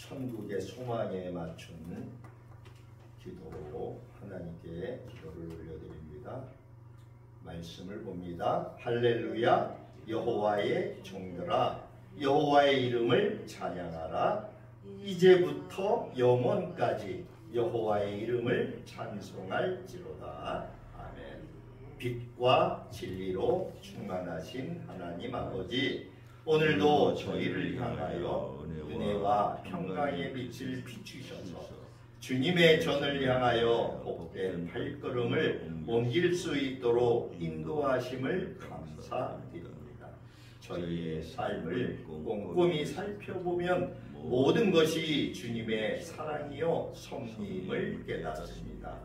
천국의 소망에 맞춘 기도로 하나님께 기도를 올려드립니다. 말씀을 봅니다. 할렐루야. 여호와의 종들아 여호와의 이름을 찬양하라. 이제부터 영원까지 여호와의 이름을 찬송할지로다. 아멘. 빛과 진리로 충만하신 하나님 아버지, 오늘도 저희를 향하여 은혜와 평강의 빛을 비추셔서 주님의 전을 향하여 복된 발걸음을 옮길 수 있도록 인도하심을 감사드립니다. 저희의 삶을 꼼꼼히 살펴보면 모든 것이 주님의 사랑이요 섭리임을 깨닫습니다.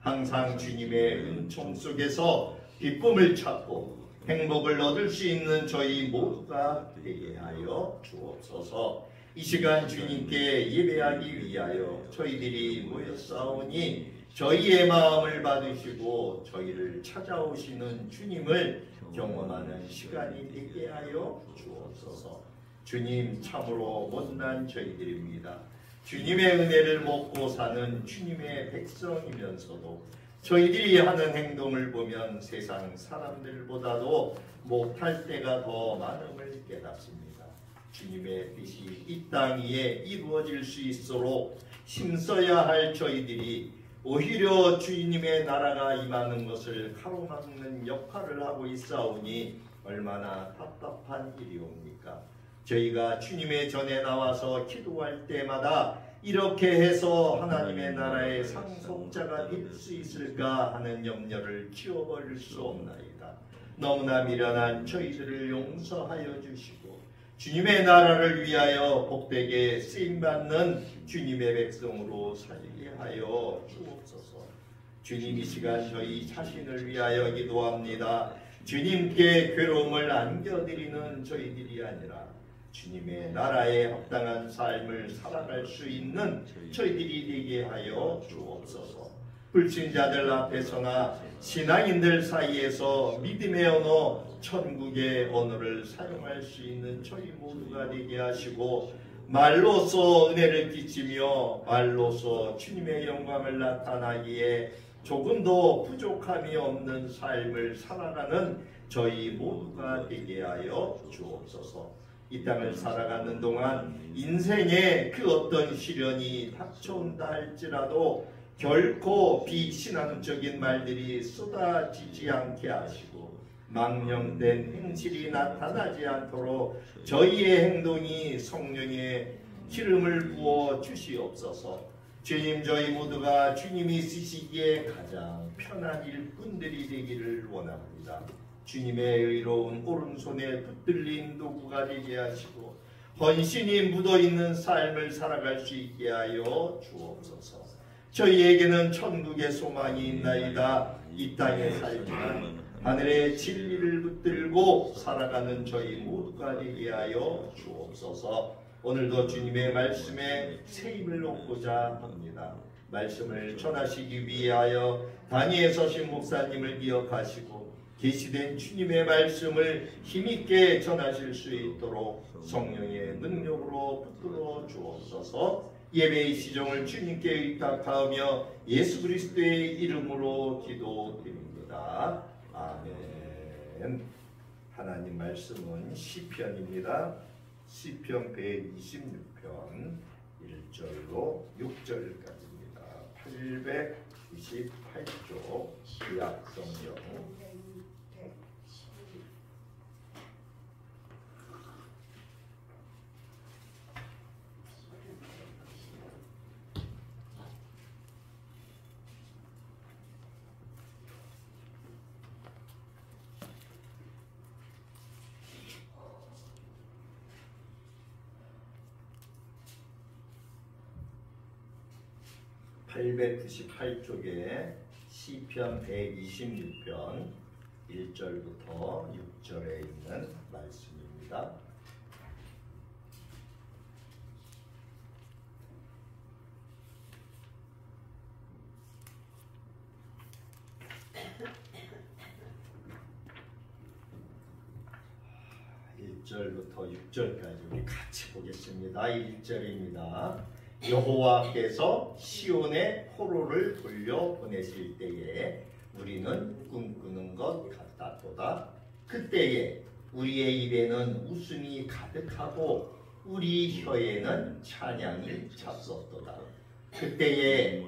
항상 주님의 은총 속에서 기쁨을 찾고 행복을 얻을 수 있는 저희 모두가 되게 하여 주옵소서. 이 시간 주님께 예배하기 위하여 저희들이 모였사오니 저희의 마음을 받으시고 저희를 찾아오시는 주님을 경험하는 시간이 되게 하여 주옵소서. 주님, 참으로 못난 저희들입니다. 주님의 은혜를 먹고 사는 주님의 백성이면서도 저희들이 하는 행동을 보면 세상 사람들보다도 못할 때가 더 많음을 깨닫습니다. 주님의 뜻이 이 땅 위에 이루어질 수 있도록 힘써야 할 저희들이 오히려 주님의 나라가 임하는 것을 가로막는 역할을 하고 있사오니 얼마나 답답한 일이옵니까? 저희가 주님의 전에 나와서 기도할 때마다 이렇게 해서 하나님의 나라의 상속자가 될 수 있을까 하는 염려를 지워버릴 수 없나이다. 너무나 미련한 저희들을 용서하여 주시고 주님의 나라를 위하여 복되게 쓰임받는 주님의 백성으로 살게 하여 주옵소서. 주님, 이 시간 저희 자신을 위하여 기도합니다. 주님께 괴로움을 안겨드리는 저희들이 아니라 주님의 나라에 합당한 삶을 살아갈 수 있는 저희들이 되게 하여 주옵소서. 불신자들 앞에서나 신앙인들 사이에서 믿음의 언어, 천국의 언어를 사용할 수 있는 저희 모두가 되게 하시고 말로써 은혜를 끼치며 말로써 주님의 영광을 나타나기에 조금도 부족함이 없는 삶을 살아가는 저희 모두가 되게 하여 주옵소서. 이 땅을 살아가는 동안 인생에 그 어떤 시련이 닥쳐온다 할지라도 결코 비신앙적인 말들이 쏟아지지 않게 하시고 망령된 행실이 나타나지 않도록 저희의 행동이 성령의 기름을 부어 주시옵소서. 주님, 저희 모두가 주님이 쓰시기에 가장 편한 일꾼들이 되기를 원합니다. 주님의 의로운 오른손에 붙들린 도구가 되게 하시고 헌신이 묻어있는 삶을 살아갈 수 있게 하여 주옵소서. 저희에게는 천국의 소망이 있나이다. 이 땅에 살지만 하늘의 진리를 붙들고 살아가는 저희 모두가 되게 하여 주옵소서. 오늘도 주님의 말씀에 새 힘을 얻고자 합니다. 말씀을 전하시기 위하여 단위에 서신 목사님을 기억하시고 계시된 주님의 말씀을 힘있게 전하실 수 있도록 성령의 능력으로 붙들어 주옵소서. 예배의 시종을 주님께 의탁하며 예수 그리스도의 이름으로 기도드립니다. 아멘. 하나님 말씀은 시편입니다. 시편 126편 1절로 6절까지입니다. 898쪽 구약성경 898쪽에 시편 126편 1절부터 6절에 있는 말씀입니다. 1절부터 6절까지 우리 같이 보겠습니다. 1절입니다. 여호와께서 시온의 포로를 돌려보내실 때에 우리는 꿈꾸는 것 같았도다. 그때에 우리의 입에는 웃음이 가득하고 우리 혀에는 찬양이 찼었도다. 그때에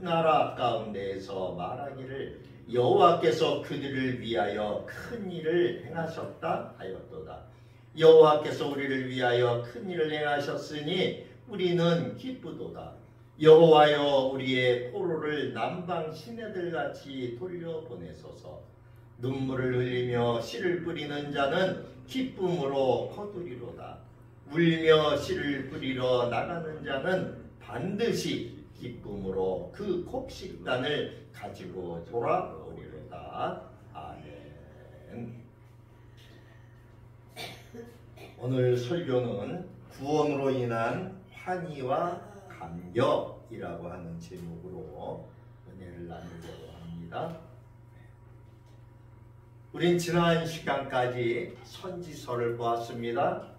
나라 가운데에서 말하기를 여호와께서 그들을 위하여 큰 일을 행하셨다 하였도다. 여호와께서 우리를 위하여 큰 일을 행하셨으니 우리는 기쁘도다. 여호와여 우리의 포로를 남방 시내들같이 돌려보내소서. 눈물을 흘리며 씨를 뿌리는 자는 기쁨으로 거두리로다. 울며 씨를 뿌리러 나가는 자는 반드시 기쁨으로 그 곡식단을 가지고 돌아오리로다. 아멘. 오늘 설교는 구원으로 인한 환희와 감격이라고 하는 제목으로 은혜를 나누려고 합니다. 우린 지난 시간까지 선지서를 보았습니다.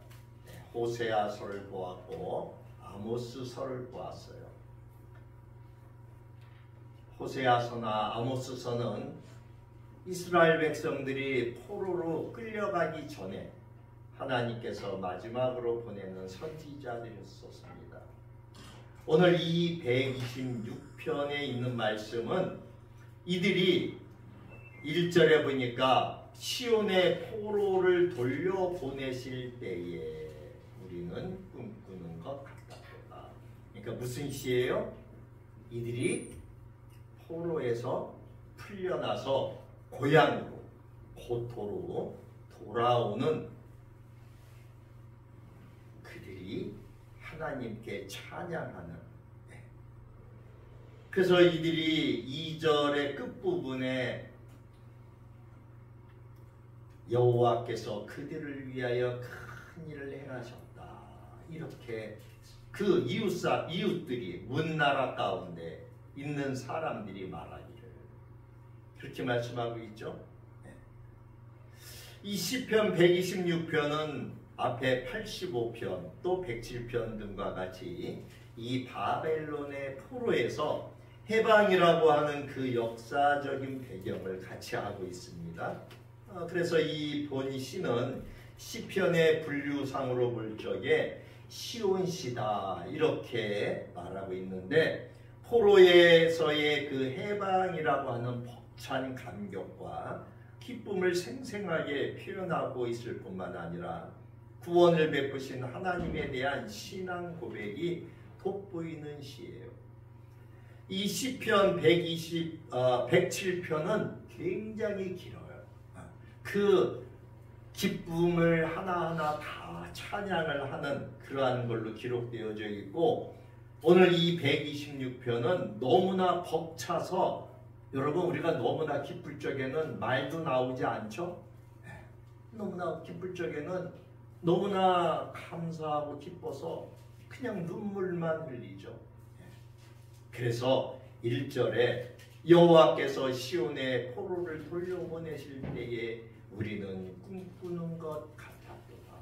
호세아서를 보았고 아모스서를 보았어요. 호세아서나 아모스서는 이스라엘 백성들이 포로로 끌려가기 전에 하나님께서 마지막으로 보내는 선지자들이었습니다. 오늘 이 126편에 있는 말씀은 이들이 1절에 보니까 시온의 포로를 돌려보내실 때에 우리는 꿈꾸는 것 같다. 그러니까 무슨 시예요? 이들이 포로에서 풀려나서 고향으로 고토로 돌아오는 그들이 하나님께 찬양하는. 그래서 이들이 2절의 끝부분에 여호와께서 그들을 위하여 큰 일을 행하셨다. 이렇게 그 이웃들이 문나라 가운데 있는 사람들이 말하기를 그렇게 말씀하고 있죠. 이 시편 126편은 앞에 85편 또 107편 등과 같이 이 바벨론의 포로에서 해방이라고 하는 그 역사적인 배경을 같이 하고 있습니다. 그래서 이 본 시는 시편의 분류상으로 볼 적에 시온시다 이렇게 말하고 있는데 포로에서의 그 해방이라고 하는 벅찬 감격과 기쁨을 생생하게 표현하고 있을 뿐만 아니라 구원을 베푸신 하나님에 대한 신앙 고백이 돋보이는 시예요. 이 시편 107편은 굉장히 길어요. 그 기쁨을 하나하나 다 찬양을 하는 그러한 걸로 기록되어져 있고 오늘 이 126편은 너무나 벅차서 여러분 우리가 너무나 기쁠 적에는 말도 나오지 않죠? 너무나 기쁠 적에는 너무나 감사하고 기뻐서 그냥 눈물만 흘리죠. 그래서 1절에 여호와께서 시온의 포로를 돌려보내실 때에 우리는 꿈꾸는 것 같았도다.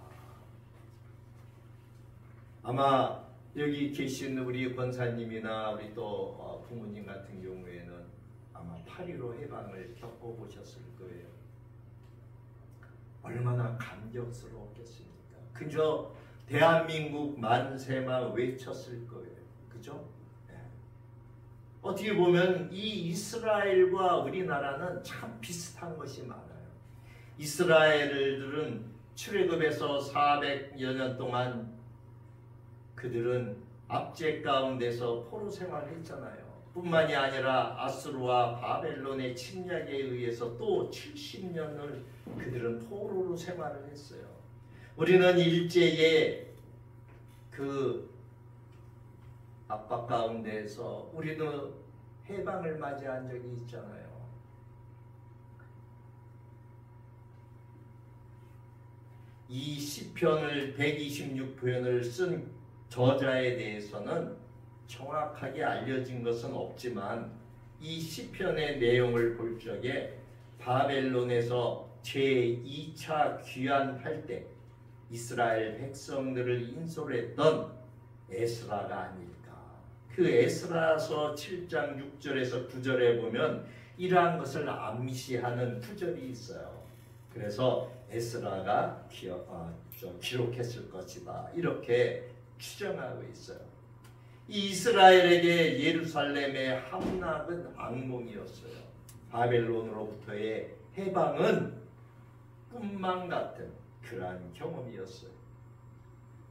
아마 여기 계신 우리 권사님이나 우리 또 부모님 같은 경우에는 아마 8.15 해방을 겪어보셨을 거예요. 얼마나 감격스러웠겠습니까? 그저 대한민국 만세만 외쳤을 거예요. 그죠? 네. 어떻게 보면 이 이스라엘과 우리나라는 참 비슷한 것이 많아요. 이스라엘들은 출애굽에서 400여 년 동안 그들은 압제 가운데서 포로 생활했잖아요. 뿐만이 아니라 아수르와 바벨론의 침략에 의해서 또 70년을 그들은 포로로 생활을 했어요. 우리는 일제의 그 압박 가운데에서 우리는 해방을 맞이한 적이 있잖아요. 이 시편을 126편을 쓴 저자에 대해서는 정확하게 알려진 것은 없지만 이 시편의 내용을 볼 적에 바벨론에서 제2차 귀환할 때 이스라엘 백성들을 인솔했던 에스라가 아닐까. 그 에스라서 7장 6절에서 9절에 보면 이러한 것을 암시하는 구절이 있어요. 그래서 에스라가 기록했을 것이다. 이렇게 추정하고 있어요. 이 이스라엘에게 예루살렘의 함락은 악몽이었어요. 바벨론으로부터의 해방은 꿈만 같은 그러한 경험이었어요.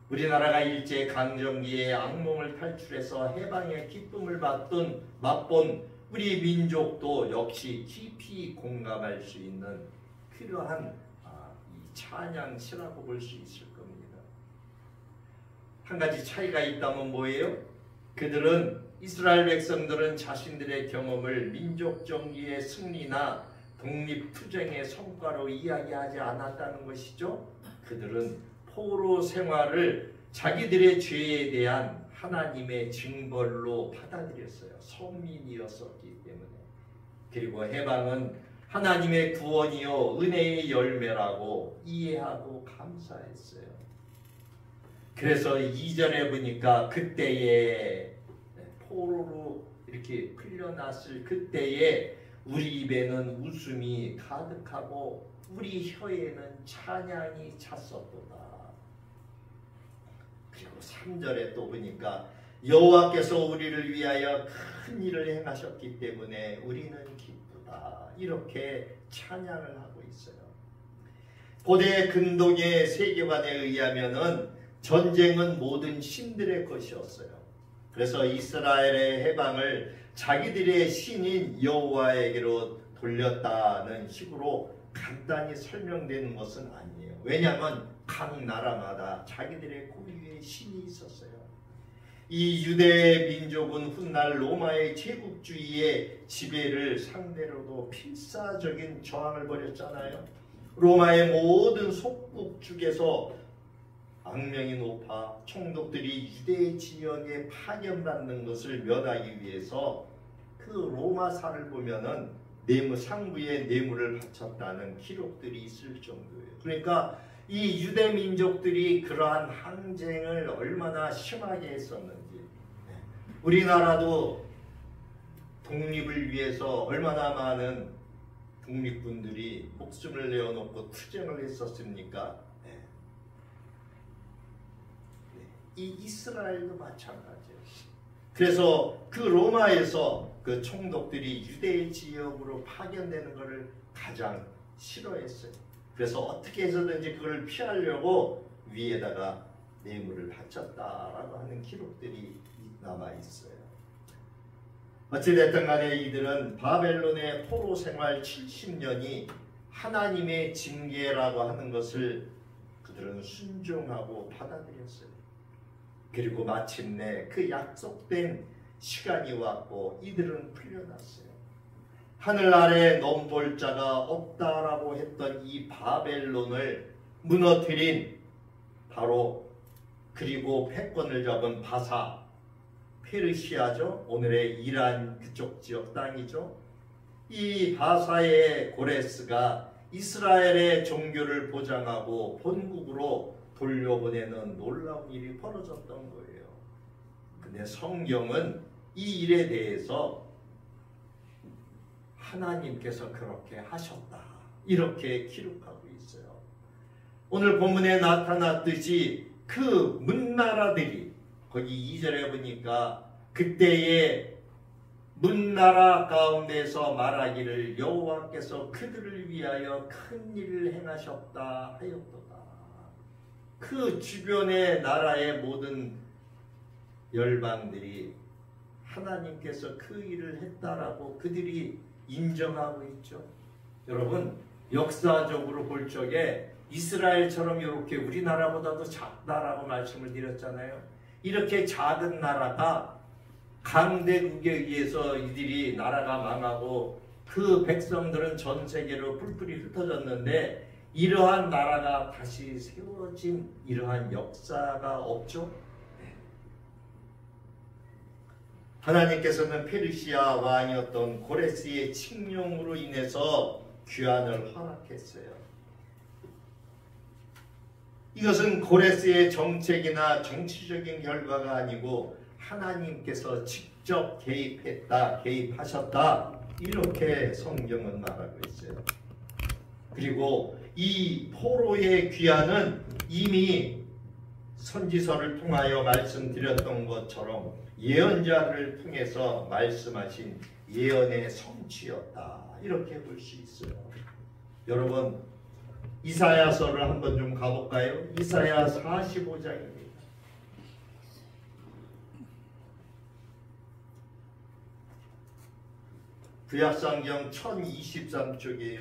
우리나라가 일제 강점기에 악몽을 탈출해서 해방의 기쁨을 맛본 우리 민족도 역시 깊이 공감할 수 있는 그러한 이 찬양시라고 볼 수 있을 겁니다. 한 가지 차이가 있다면 뭐예요? 이스라엘 백성들은 자신들의 경험을 민족 정기의 승리나 독립투쟁의 성과로 이야기하지 않았다는 것이죠. 그들은 포로 생활을 자기들의 죄에 대한 하나님의 징벌로 받아들였어요. 선민이었었기 때문에. 그리고 해방은 하나님의 구원이요 은혜의 열매라고 이해하고 감사했어요. 그래서 이전에 보니까 그때에 포로로 이렇게 풀려났을 그때에 우리 입에는 웃음이 가득하고 우리 혀에는 찬양이 찼었도다. 그리고 3절에 또 보니까 여호와께서 우리를 위하여 큰 일을 행하셨기 때문에 우리는 기쁘다. 이렇게 찬양을 하고 있어요. 고대 근동의 세계관에 의하면은 전쟁은 모든 신들의 것이었어요. 그래서 이스라엘의 해방을 자기들의 신인 여호와에게로 돌렸다는 식으로 간단히 설명되는 것은 아니에요. 왜냐하면 각 나라마다 자기들의 고유의 신이 있었어요. 이 유대 민족은 훗날 로마의 제국주의의 지배를 상대로도 필사적인 저항을 벌였잖아요. 로마의 모든 속국중에서 악명이 높아 총독들이 유대 지역에 파견받는 것을 면하기 위해서 그 로마사를 보면은 상부에 뇌물을 바쳤다는 기록들이 있을 정도예요. 그러니까 이 유대 민족들이 그러한 항쟁을 얼마나 심하게 했었는지, 우리나라도 독립을 위해서 얼마나 많은 독립군들이 목숨을 내어놓고 투쟁을 했었습니까? 이 이스라엘도 마찬가지예요. 그래서 그 로마에서 그 총독들이 유대 지역으로 파견되는 것을 가장 싫어했어요. 그래서 어떻게 해서든지 그걸 피하려고 위에다가 뇌물을 바쳤다라고 하는 기록들이 남아 있어요. 어찌됐든 간에 이들은 바벨론의 포로 생활 70년이 하나님의 징계라고 하는 것을 그들은 순종하고 받아들였어요. 그리고 마침내 그 약속된 시간이 왔고 이들은 풀려났어요. 하늘 아래 넘볼 자가 없다라고 했던 이 바벨론을 무너뜨린 바로 그리고 패권을 잡은 바사, 페르시아죠. 오늘의 이란 그쪽 지역 땅이죠. 이 바사의 고레스가 이스라엘의 종교를 보장하고 본국으로 돌려보내는 놀라운 일이 벌어졌던 거예요. 근데 성경은 이 일에 대해서 하나님께서 그렇게 하셨다. 이렇게 기록하고 있어요. 오늘 본문에 나타났듯이 그 문나라들이 거기 2절에 보니까 그때의 문나라 가운데서 말하기를 여호와께서 그들을 위하여 큰 일을 행하셨다 하였도다. 그 주변의 나라의 모든 열방들이 하나님께서 그 일을 했다라고 그들이 인정하고 있죠. 여러분, 역사적으로 볼 적에 이스라엘처럼 이렇게 우리나라보다도 작다라고 말씀을 드렸잖아요. 이렇게 작은 나라가 강대국에 의해서 이들이 나라가 망하고 그 백성들은 전 세계로 뿔뿔이 흩어졌는데 이러한 나라가 다시 세워진 이러한 역사가 없죠. 하나님께서는 페르시아 왕이었던 고레스의 칙령으로 인해서 귀환을 허락했어요. 이것은 고레스의 정책이나 정치적인 결과가 아니고 하나님께서 직접 개입하셨다. 이렇게 성경은 말하고 있어요. 그리고 이 포로의 귀환은 이미 선지서를 통하여 말씀드렸던 것처럼 예언자를 통해서 말씀하신 예언의 성취였다. 이렇게 볼 수 있어요. 여러분, 이사야서를 한번 좀 가볼까요? 이사야 45장입니다. 구약성경 1023쪽이에요.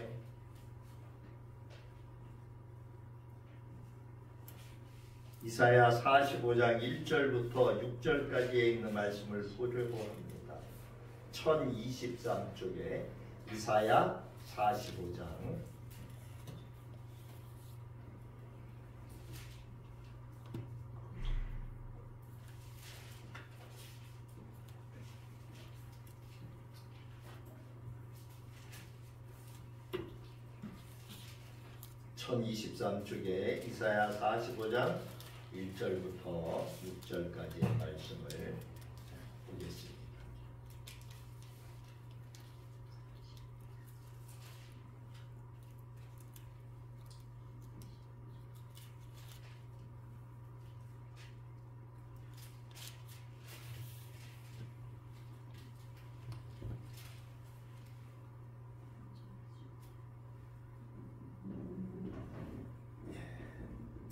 이사야 45장 1절부터 6절까지에 있는 말씀을 보려고 합니다. 1023쪽에 이사야 45장 1023쪽에 이사야 45장 1절부터 6절까지의 말씀을 보겠습니다.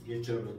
예, 1절부터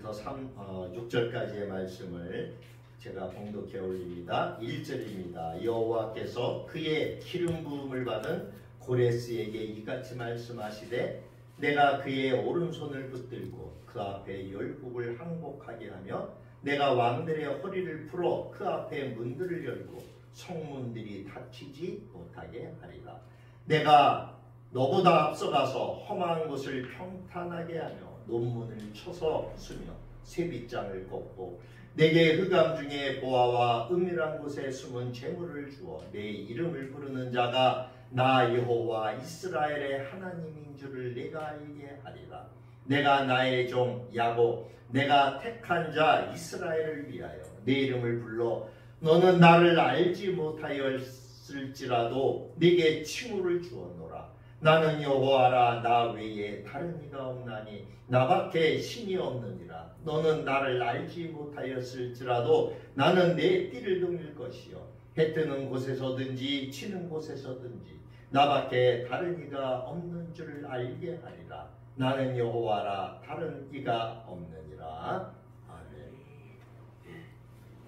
6절까지의 말씀을 제가 봉독해 올립니다. 1절입니다. 여호와께서 그의 기름 부음을 받은 고레스에게 이같이 말씀하시되 내가 그의 오른손을 붙들고 그 앞에 열국을 항복하게 하며 내가 왕들의 허리를 풀어 그 앞에 문들을 열고 성문들이 닫히지 못하게 하리라. 내가 너보다 앞서가서 험한 곳을 평탄하게 하며 논문을 쳐서 부수며 쇠빗장을 꺾고 내게 흑암 중에 보아와 은밀한 곳에 숨은 재물을 주어 내 이름을 부르는 자가 나 여호와 이스라엘의 하나님인 줄을 내가 알게 하리라. 내가 나의 종 야곱 내가 택한 자 이스라엘을 위하여 내 이름을 불러 너는 나를 알지 못하였을지라도 네게 칭호를 주었노라. 나는 여호와라. 나 외에 다른 이가 없나니 나밖에 신이 없느니라. 너는 나를 알지 못하였을지라도 나는 내 띠를 등릴 것이요 해 뜨는 곳에서든지 치는 곳에서든지 나밖에 다른 이가 없는 줄을 알게 하리라. 나는 여호와라. 다른 이가 없느니라. 아멘.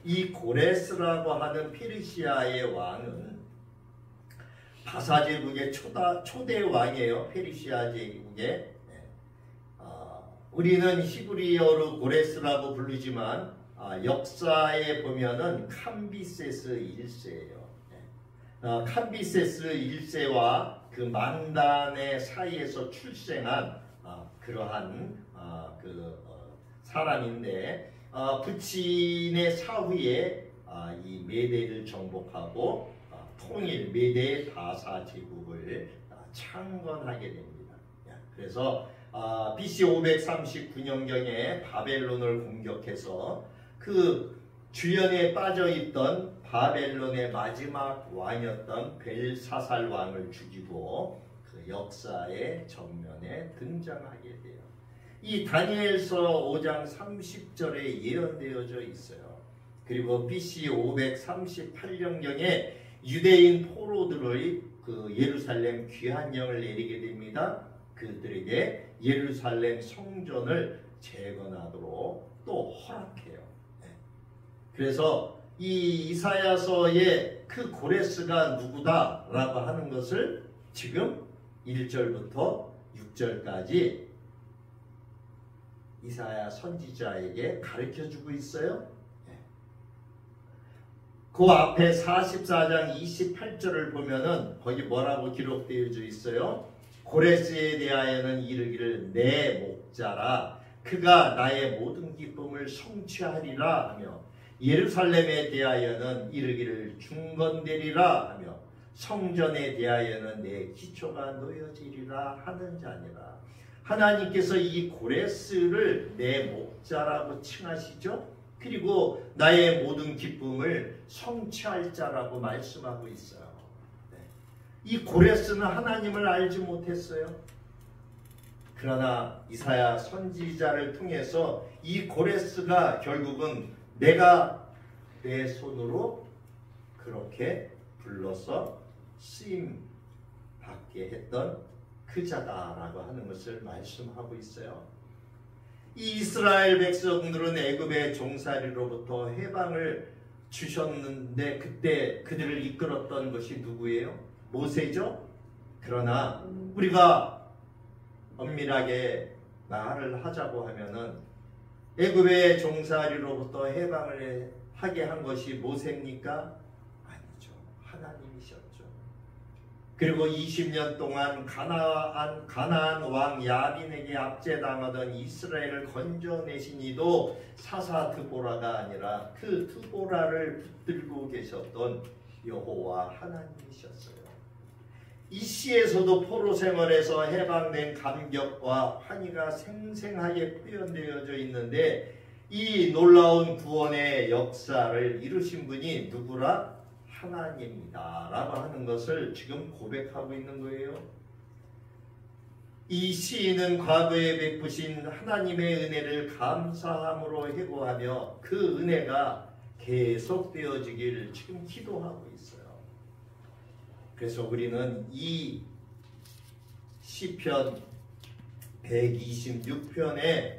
이 고레스라고 하는 페르시아의 왕은 바사 제국의 초대 왕이에요. 페르시아 제국의. 우리는 히브리어로 고레스라고 부르지만 역사에 보면은 캄비세스 1세예요. 캄비세스 1세와 그 만단의 사이에서 출생한 그러한 사람인데 부친의 사후에 이 메대를 정복하고 통일 메대 바사 제국을 창건하게 됩니다. 그래서 BC 539년경에 바벨론을 공격해서 그 주연에 빠져있던 바벨론의 마지막 왕이었던 벨사살 왕을 죽이고 그 역사의 전면에 등장하게 돼요. 이 다니엘서 5장 30절에 예언되어져 있어요. 그리고 BC 538년경에 유대인 포로들의 그 예루살렘 귀환령을 내리게 됩니다. 그들에게 예루살렘 성전을 재건하도록 또 허락해요. 그래서 이 이사야서의 그 고레스가 누구다라고 하는 것을 지금 1절부터 6절까지 이사야 선지자에게 가르쳐주고 있어요. 그 앞에 44장 28절을 보면은 거기 뭐라고 기록되어져 있어요? 고레스에 대하여는 이르기를 내 목자라 그가 나의 모든 기쁨을 성취하리라 하며 예루살렘에 대하여는 이르기를 중건되리라 하며 성전에 대하여는 내 기초가 놓여지리라 하는 자니라. 하나님께서 이 고레스를 내 목자라고 칭하시죠. 그리고 나의 모든 기쁨을 성취할 자라고 말씀하고 있어요. 이 고레스는 하나님을 알지 못했어요. 그러나 이사야 선지자를 통해서 이 고레스가 결국은 내가 내 손으로 그렇게 불러서 쓰임 받게 했던 그 자다라고 하는 것을 말씀하고 있어요. 이 이스라엘 백성들은 애굽의 종살이로부터 해방을 주셨는데 그때 그들을 이끌었던 것이 누구예요? 모세죠? 그러나 우리가 엄밀하게 말을 하자고 하면은 애굽의 종살이로부터 해방을 하게 한 것이 모세입니까? 아니죠. 하나님이셨죠. 그리고 20년 동안 가나안 왕 야빈에게 압제당하던 이스라엘을 건져내신 이도 사사 드보라가 아니라 그 드보라를 붙들고 계셨던 여호와 하나님이셨어요. 이 시에서도 포로 생활에서 해방된 감격과 환희가 생생하게 표현되어져 있는데 이 놀라운 구원의 역사를 이루신 분이 누구라? 하나님이다 라고 하는 것을 지금 고백하고 있는 거예요. 이 시인은 과거에 베푸신 하나님의 은혜를 감사함으로 회고하며 그 은혜가 계속되어지기를 지금 기도하고 있어요. 그래서 우리는 이 시편 126편의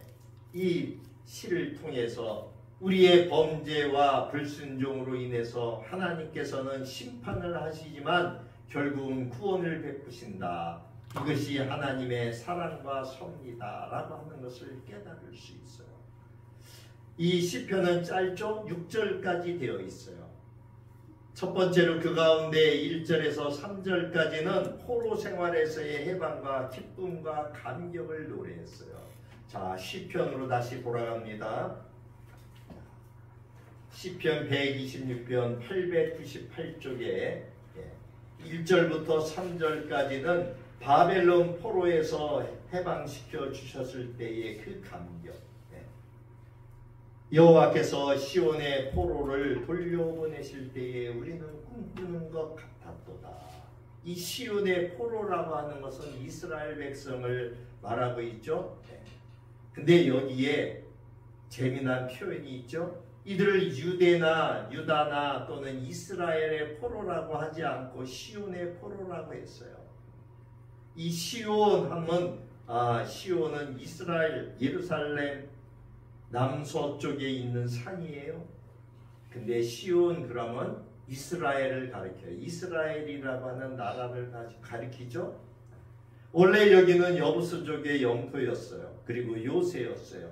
이 시를 통해서 우리의 범죄와 불순종으로 인해서 하나님께서는 심판을 하시지만 결국은 구원을 베푸신다. 이것이 하나님의 사랑과 섭리다 라고 하는 것을 깨달을 수 있어요. 이 시편은 짧죠? 6절까지 되어 있어요. 첫 번째로 그 가운데 1절에서 3절까지는 포로 생활에서의 해방과 기쁨과 감격을 노래했어요. 자, 시편으로 다시 돌아갑니다. 시편 126편 898쪽에 1절부터 3절까지는 바벨론 포로에서 해방시켜 주셨을 때의 그 감격. 여호와께서 시온의 포로를 돌려보내실 때에 우리는 꿈꾸는 것 같았도다. 이 시온의 포로라고 하는 것은 이스라엘 백성을 말하고 있죠. 근데 여기에 재미난 표현이 있죠. 이들을 유다나 또는 이스라엘의 포로라고 하지 않고 시온의 포로라고 했어요. 이 시온 하면 시온은 이스라엘 예루살렘 남서쪽에 있는 산이에요. 근데 시온 그러면 이스라엘을 가리켜요. 이스라엘이라고 하는 나라를 가리키죠. 원래 여기는 여부수족의 영토였어요. 그리고 요새였어요.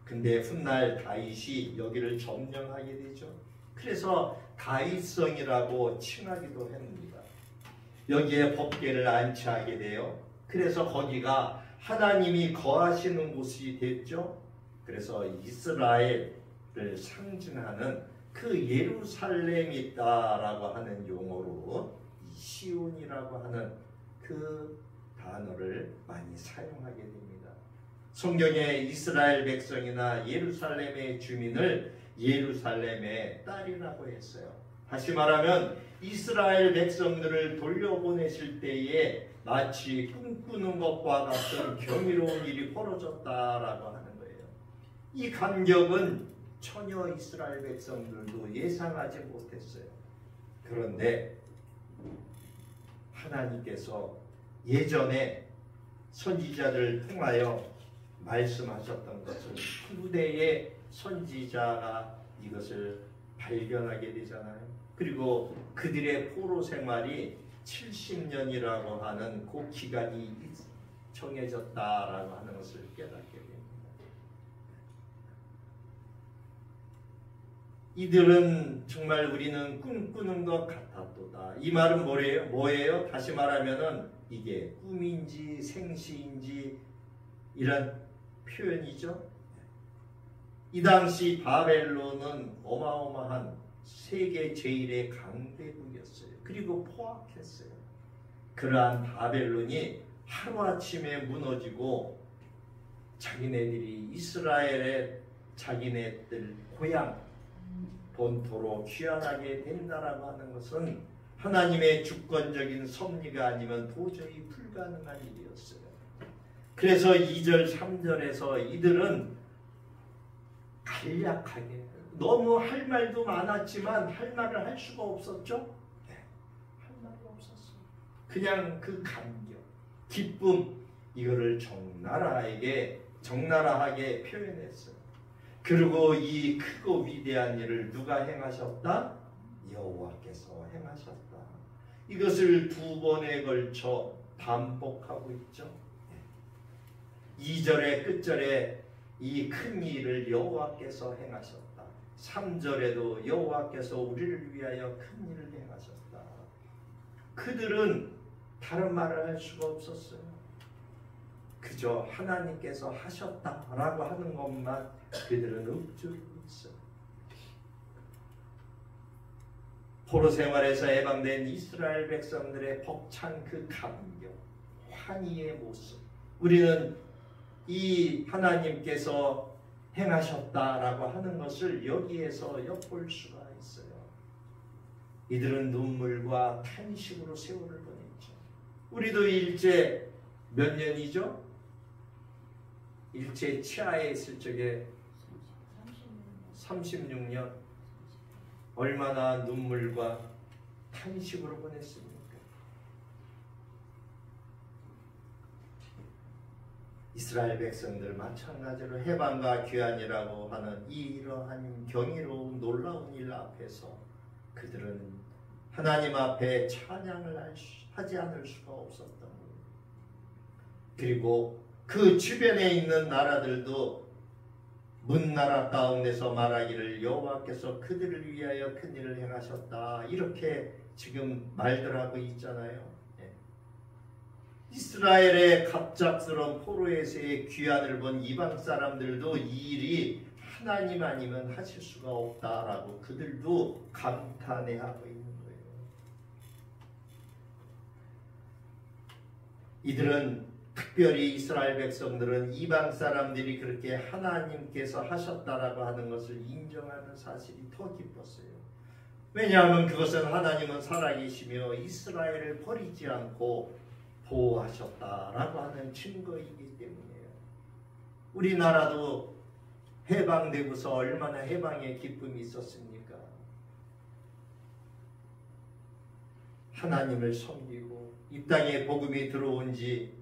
근데 훗날 다윗이 여기를 점령하게 되죠. 그래서 다윗성이라고 칭하기도 합니다. 여기에 법궤를 안치하게 돼요. 그래서 거기가 하나님이 거하시는 곳이 됐죠. 그래서 이스라엘을 상징하는 그 예루살렘이다라고 하는 용어로 시온이라고 하는 그 단어를 많이 사용하게 됩니다. 성경에 이스라엘 백성이나 예루살렘의 주민을 예루살렘의 딸이라고 했어요. 다시 말하면 이스라엘 백성들을 돌려보내실 때에 마치 꿈꾸는 것과 같은 경이로운 일이 벌어졌다라고 하는 거예요. 이 감격은 전혀 이스라엘 백성들도 예상하지 못했어요. 그런데 하나님께서 예전에 선지자를 통하여 말씀하셨던 것을 후대의 선지자가 이것을 발견하게 되잖아요. 그리고 그들의 포로 생활이 70년이라고 하는 그 기간이 정해졌다라고 하는 것을 깨닫게 됩니다. 이들은 정말 우리는 꿈꾸는 것 같았도다. 이 말은 뭐예요? 다시 말하면은 이게 꿈인지 생시인지 이런 표현이죠. 이 당시 바벨론은 어마어마한 세계 제1의 강대국이었어요. 그리고 포악했어요. 그러한 바벨론이 하루아침에 무너지고 자기네들이 이스라엘의 자기네들 고향 본토로 귀환하게 된다라고 하는 것은 하나님의 주권적인 섭리가 아니면 도저히 불가능한 일이었어요. 그래서 2절 3절에서 이들은 간략하게 너무 할 말도 많았지만 할 말을 할 수가 없었죠. 네, 할 말이 없었어요. 그냥 그 감격, 기쁨 이거를 적나라하게 표현했어요. 그리고 이 크고 위대한 일을 누가 행하셨다? 여호와께서 행하셨다. 이것을 두 번에 걸쳐 반복하고 있죠. 2절의 끝절에 이 큰 일을 여호와께서 행하셨다. 3절에도 여호와께서 우리를 위하여 큰 일을 행하셨다. 그들은 다른 말을 할 수가 없었어요. 그저 하나님께서 하셨다라고 하는 것만 그들은 읊조리고 있어요. 포로 생활에서 해방된 이스라엘 백성들의 벅찬 그 감격, 환희의 모습, 우리는 이 하나님께서 행하셨다라고 하는 것을 여기에서 엿볼 수가 있어요. 이들은 눈물과 탄식으로 세월을 보냈죠. 우리도 일제 몇 년이죠? 일제 치하에 있을 적에 36년 얼마나 눈물과 탄식으로 보냈습니까? 이스라엘 백성들 마찬가지로 해방과 귀환이라고 하는 이러한 경이로운 놀라운 일 앞에서 그들은 하나님 앞에 찬양을 하지 않을 수가 없었던 거예요. 그리고 그 주변에 있는 나라들도 문나라 가운데서 말하기를 여호와께서 그들을 위하여 큰 일을 행하셨다. 이렇게 지금 말들 하고 있잖아요. 이스라엘의 갑작스러운 포로에서의 귀환을 본 이방 사람들도 이 일이 하나님 아니면 하실 수가 없다라고 그들도 감탄해하고 있는 거예요. 이들은 특별히 이스라엘 백성들은 이방 사람들이 그렇게 하나님께서 하셨다라고 하는 것을 인정하는 사실이 더 기뻤어요. 왜냐하면 그것은 하나님은 살아계시며 이스라엘을 버리지 않고 보호하셨다라고 하는 증거이기 때문이에요. 우리나라도 해방되고서 얼마나 해방의 기쁨이 있었습니까? 하나님을 섬기고 이 땅에 복음이 들어온 지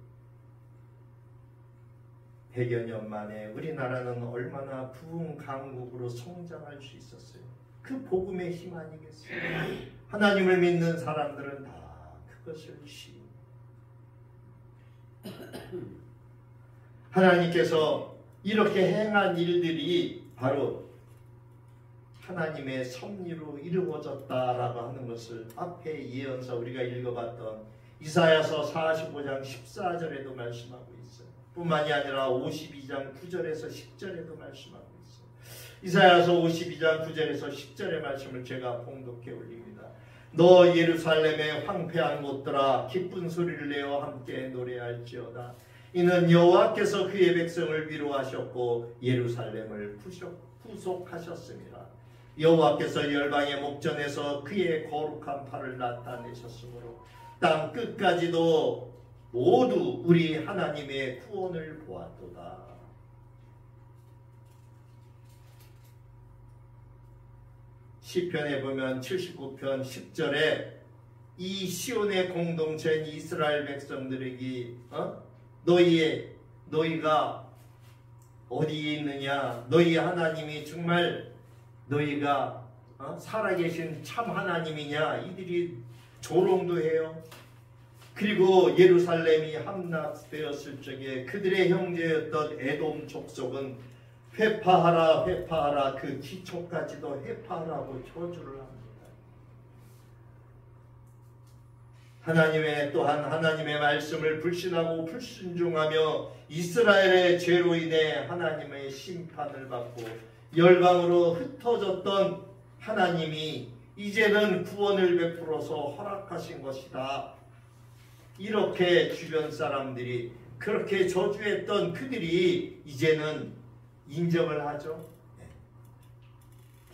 100여 년 만에 우리나라는 얼마나 부흥 강국으로 성장할 수 있었어요. 그 복음의 힘 아니겠어요? 하나님을 믿는 사람들은 다 그것을 하나님께서 이렇게 행한 일들이 바로 하나님의 섭리로 이루어졌다라고 하는 것을 앞에 예언서 우리가 읽어봤던 이사야서 45장 14절에도 말씀하고 있어요. 뿐만이 아니라 52장 9절에서 10절에도 말씀하고 있어요. 이사야서 52장 9절에서 10절의 말씀을 제가 봉독해 올립니다. 너 예루살렘의 황폐한 곳들아 기쁜 소리를 내어 함께 노래할지어다. 이는 여호와께서 그의 백성을 위로하셨고 예루살렘을 구속하셨습니다. 여호와께서 열방의 목전에서 그의 거룩한 팔을 나타내셨으므로 땅 끝까지도 모두 우리 하나님의 구원을 보았도다. 시편에 보면 79편 10절에 이 시온의 공동체인 이스라엘 백성들에게 너희가 어디에 있느냐? 너희 하나님이 정말 너희가 살아계신 참 하나님이냐? 이들이 조롱도 해요. 그리고 예루살렘이 함락되었을 적에 그들의 형제였던 에돔 족속은 회파하라 회파하라 그 기초까지도 회파하라고 저주를 합니다. 또한 하나님의 말씀을 불신하고 불순종하며 이스라엘의 죄로 인해 하나님의 심판을 받고 열방으로 흩어졌던 하나님이 이제는 구원을 베풀어서 허락하신 것이다. 이렇게 주변 사람들이 그렇게 저주했던 그들이 이제는 인정을 하죠.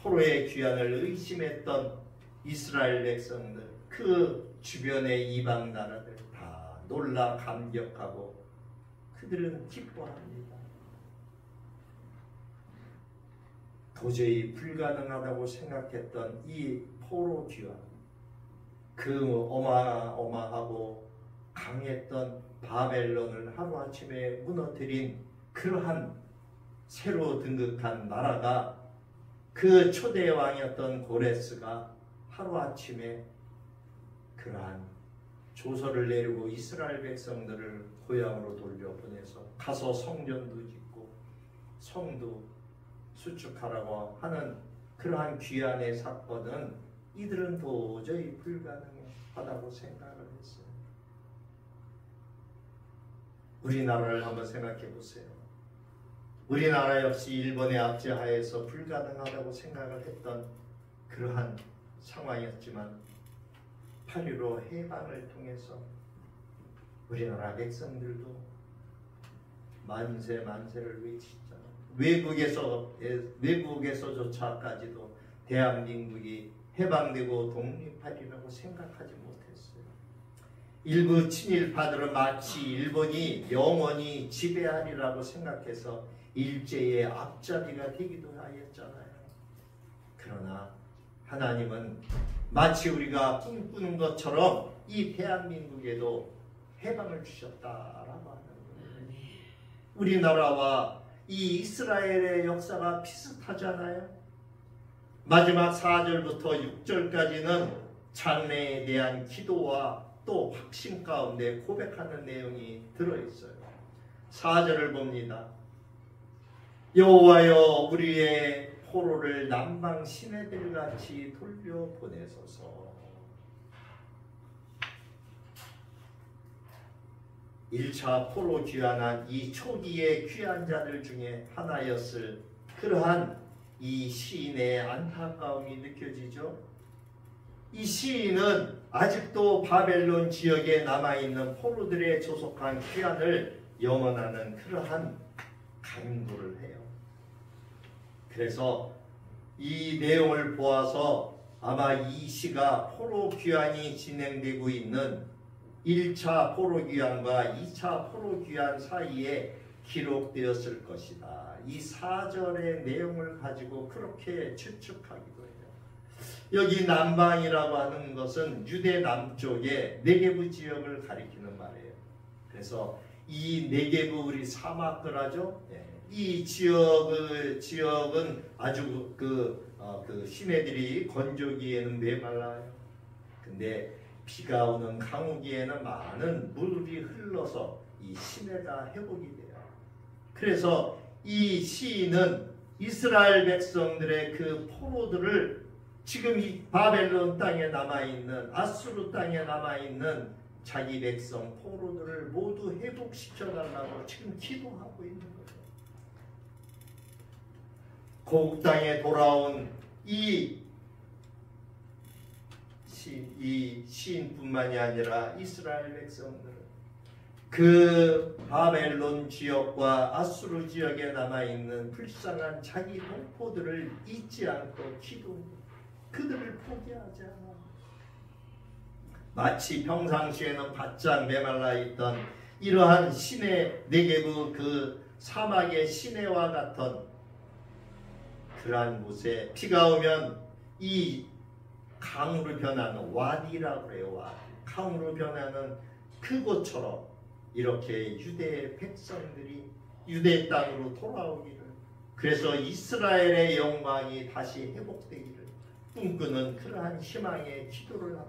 포로의 귀환을 의심했던 이스라엘 백성들, 그 주변의 이방 나라들 다 놀라 감격하고 그들은 기뻐합니다. 도저히 불가능하다고 생각했던 이 포로 귀환, 그 어마어마하고 강했던 바벨론을 하루아침에 무너뜨린 그러한 새로 등극한 나라가, 그 초대 왕이었던 고레스가 하루아침에 그러한 조서를 내리고 이스라엘 백성들을 고향으로 돌려보내서 가서 성전도 짓고 성도 수축하라고 하는 그러한 귀환의 사건은 이들은 도저히 불가능하다고 생각을 했어요. 우리나라를 한번 생각해 보세요. 우리나라 역시 일본의 압제하에서 불가능하다고 생각을 했던 그러한 상황이었지만 8.15 해방을 통해서 우리나라 백성들도 만세 만세를 외치잖아요. 외국에서조차까지도 대한민국이 해방되고 독립하리라고 생각하지 못했어요. 일부 친일파들은 마치 일본이 영원히 지배하리라고 생각해서 일제의 앞잡이가 되기도 하였잖아요. 그러나 하나님은 마치 우리가 꿈꾸는 것처럼 이 대한민국에도 해방을 주셨다라고 하는 거예요. 우리나라와 이 이스라엘의 역사가 비슷하잖아요. 마지막 4절부터 6절까지는 장래에 대한 기도와 또 확신 가운데 고백하는 내용이 들어있어요. 4절을 봅니다. 여호와여 우리의 포로를 남방 시내들같이 돌려보내소서. 1차 포로 귀환한 이 초기의 귀환자들 중에 하나였을 그러한 이 시인의 안타까움이 느껴지죠. 이 시인은 아직도 바벨론 지역에 남아있는 포로들의 조속한 귀환을 염원하는 그러한 간구를 해요. 그래서 이 내용을 보아서 아마 이 시가 포로 귀환이 진행되고 있는 1차 포로 귀환과 2차 포로 귀환 사이에 기록되었을 것이다. 이 4절의 내용을 가지고 그렇게 추측하기도 해요. 여기 남방이라고 하는 것은 유대 남쪽의 네게브 지역을 가리키는 말이에요. 그래서 이 네게브 우리 사막들 하죠. 이 지역은 아주 그 시내들이 건조기에는 메말라요. 근데 비가 오는 강우기에는 많은 물이 흘러서 이 시내가 회복이 돼요. 그래서 이 시인은 이스라엘 백성들의 그 포로들을 지금 이 바벨론 땅에 남아있는 아수르 땅에 남아있는 자기 백성 포로들을 모두 회복시켜달라고 지금 기도하고 있는 거예요. 고국 땅에 돌아온 이 시인뿐만이 아니라 이스라엘 백성들은 그 바벨론 지역과 아수르 지역에 남아있는 불쌍한 자기 동포들을 잊지 않고 기도합니다. 그들을 포기하지 않아. 마치 평상시에는 바짝 메말라 있던 이러한 시내 네게브 그 사막의 시내와 같은 그러한 곳에 비가 오면 이 강으로 변하는 와디라고 해요. 와디. 강으로 변하는 그곳처럼 이렇게 유대 백성들이 유대 땅으로 돌아오기를, 그래서 이스라엘의 영광이 다시 회복되기를 꿈꾸는 그러한 희망의 기도를 합니다.